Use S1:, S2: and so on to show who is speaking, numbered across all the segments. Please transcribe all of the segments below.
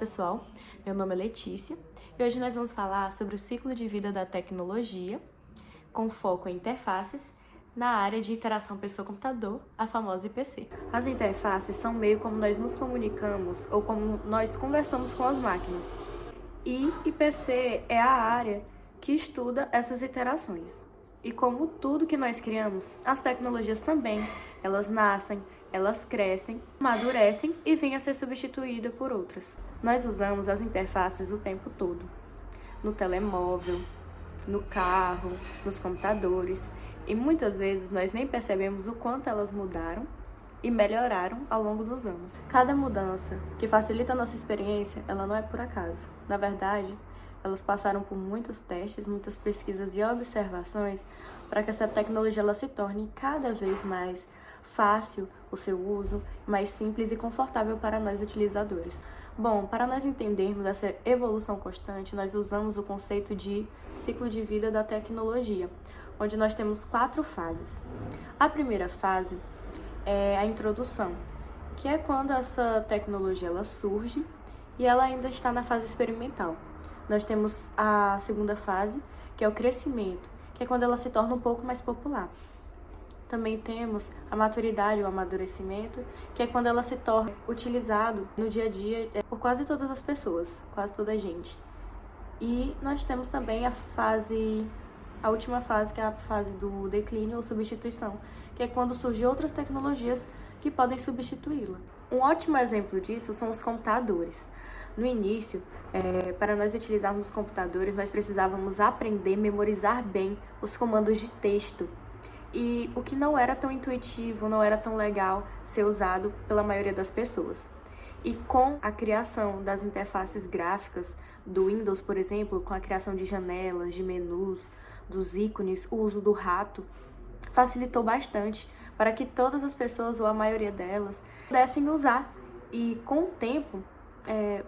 S1: pessoal, meu nome é Letícia e hoje nós vamos falar sobre o ciclo de vida da tecnologia, com foco em interfaces, na área de interação pessoa-computador, a famosa IPC. As interfaces são meio como nós nos comunicamos ou como nós conversamos com as máquinas. E IPC é a área que estuda essas interações. E como tudo que nós criamos, as tecnologias também, elas nascem, elas crescem, amadurecem e vêm a ser substituídas por outras. Nós usamos as interfaces o tempo todo, no telemóvel, no carro, nos computadores, e muitas vezes nós nem percebemos o quanto elas mudaram e melhoraram ao longo dos anos. Cada mudança que facilita a nossa experiência, ela não é por acaso. Na verdade, elas passaram por muitos testes, muitas pesquisas e observações para que essa tecnologia ela se torne cada vez mais fácil o seu uso, mais simples e confortável para nós utilizadores. Bom, para nós entendermos essa evolução constante, nós usamos o conceito de ciclo de vida da tecnologia, onde nós temos 4 fases. A primeira fase é a introdução, que é quando essa tecnologia ela surge e ela ainda está na fase experimental. Nós temos a segunda fase, que é o crescimento, que é quando ela se torna um pouco mais popular. Também temos a maturidade, o amadurecimento, que é quando ela se torna utilizado no dia a dia por quase todas as pessoas, quase toda a gente. E nós temos também a última fase, que é a fase do declínio ou substituição, que é quando surgem outras tecnologias que podem substituí-la. Um ótimo exemplo disso são os computadores. No início, para nós utilizarmos os computadores, nós precisávamos aprender, memorizar bem os comandos de texto. E o que não era tão intuitivo, não era tão legal ser usado pela maioria das pessoas. E com a criação das interfaces gráficas do Windows, por exemplo, com a criação de janelas, de menus, dos ícones, o uso do rato, facilitou bastante para que todas as pessoas, ou a maioria delas, pudessem usar. E com o tempo,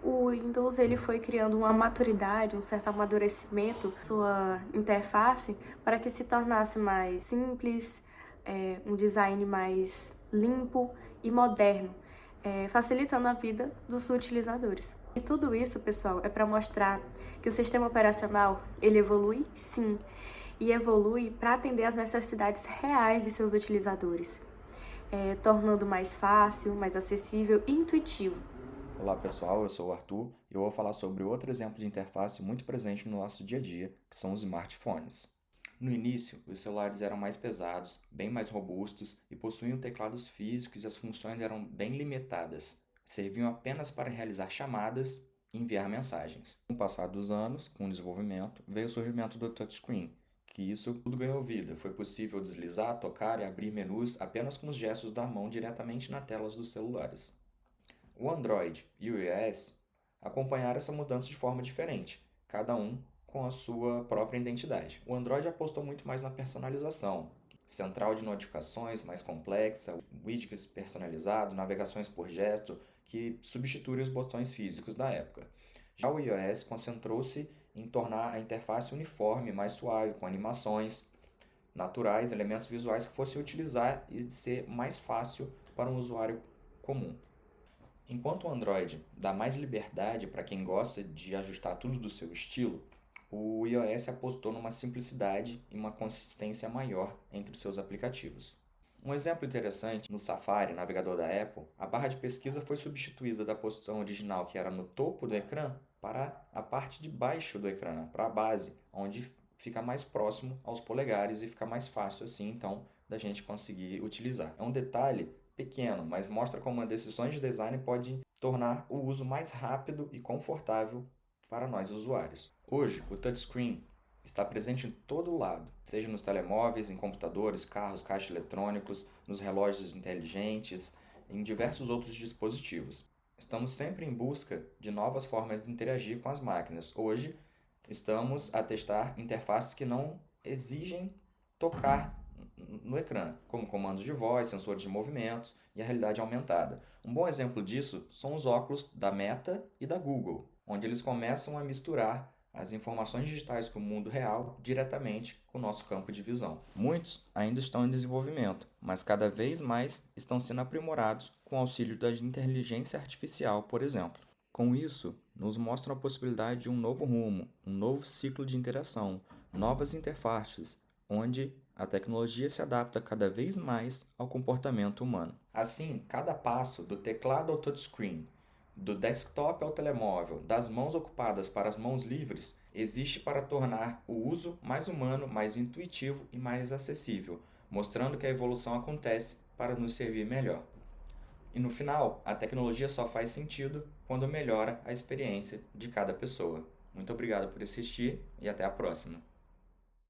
S1: o Windows ele foi criando uma maturidade, um certo amadurecimento sua interface para que se tornasse mais simples, um design mais limpo e moderno, facilitando a vida dos utilizadores. E tudo isso, pessoal, é para mostrar que o sistema operacional ele evolui sim, e evolui para atender às necessidades reais de seus utilizadores, tornando mais fácil, mais acessível e intuitivo.
S2: Olá pessoal, eu sou o Arthur e eu vou falar sobre outro exemplo de interface muito presente no nosso dia a dia, que são os smartphones. No início, os celulares eram mais pesados, bem mais robustos e possuíam teclados físicos e as funções eram bem limitadas. Serviam apenas para realizar chamadas e enviar mensagens. Com o passar dos anos, com o desenvolvimento, veio o surgimento do touchscreen, que isso tudo ganhou vida. Foi possível deslizar, tocar e abrir menus apenas com os gestos da mão diretamente nas telas dos celulares. O Android e o iOS acompanharam essa mudança de forma diferente, cada um com a sua própria identidade. O Android apostou muito mais na personalização, central de notificações mais complexa, widgets personalizados, navegações por gesto, que substituem os botões físicos da época. Já o iOS concentrou-se em tornar a interface uniforme, mais suave, com animações naturais, elementos visuais que fossem utilizar e ser mais fácil para um usuário comum. Enquanto o Android dá mais liberdade para quem gosta de ajustar tudo do seu estilo, o iOS apostou numa simplicidade e uma consistência maior entre os seus aplicativos. Um exemplo interessante, no Safari, navegador da Apple, a barra de pesquisa foi substituída da posição original, que era no topo do ecrã, para a parte de baixo do ecrã, para a base, onde fica mais próximo aos polegares e fica mais fácil assim, então, da gente conseguir utilizar. É um detalhe pequeno, mas mostra como as decisões de design podem tornar o uso mais rápido e confortável para nós usuários. Hoje, o touchscreen está presente em todo lado, seja nos telemóveis, em computadores, carros, caixas eletrônicos, nos relógios inteligentes, em diversos outros dispositivos. Estamos sempre em busca de novas formas de interagir com as máquinas. Hoje, estamos a testar interfaces que não exigem tocar no ecrã, como comandos de voz, sensores de movimentos e a realidade aumentada. Um bom exemplo disso são os óculos da Meta e da Google, onde eles começam a misturar as informações digitais com o mundo real diretamente com o nosso campo de visão. Muitos ainda estão em desenvolvimento, mas cada vez mais estão sendo aprimorados com o auxílio da inteligência artificial, por exemplo. Com isso, nos mostram a possibilidade de um novo rumo, um novo ciclo de interação, novas interfaces, onde a tecnologia se adapta cada vez mais ao comportamento humano. Assim, cada passo do teclado ao touchscreen, do desktop ao telemóvel, das mãos ocupadas para as mãos livres, existe para tornar o uso mais humano, mais intuitivo e mais acessível, mostrando que a evolução acontece para nos servir melhor. E no final, a tecnologia só faz sentido quando melhora a experiência de cada pessoa. Muito obrigado por assistir e até a próxima.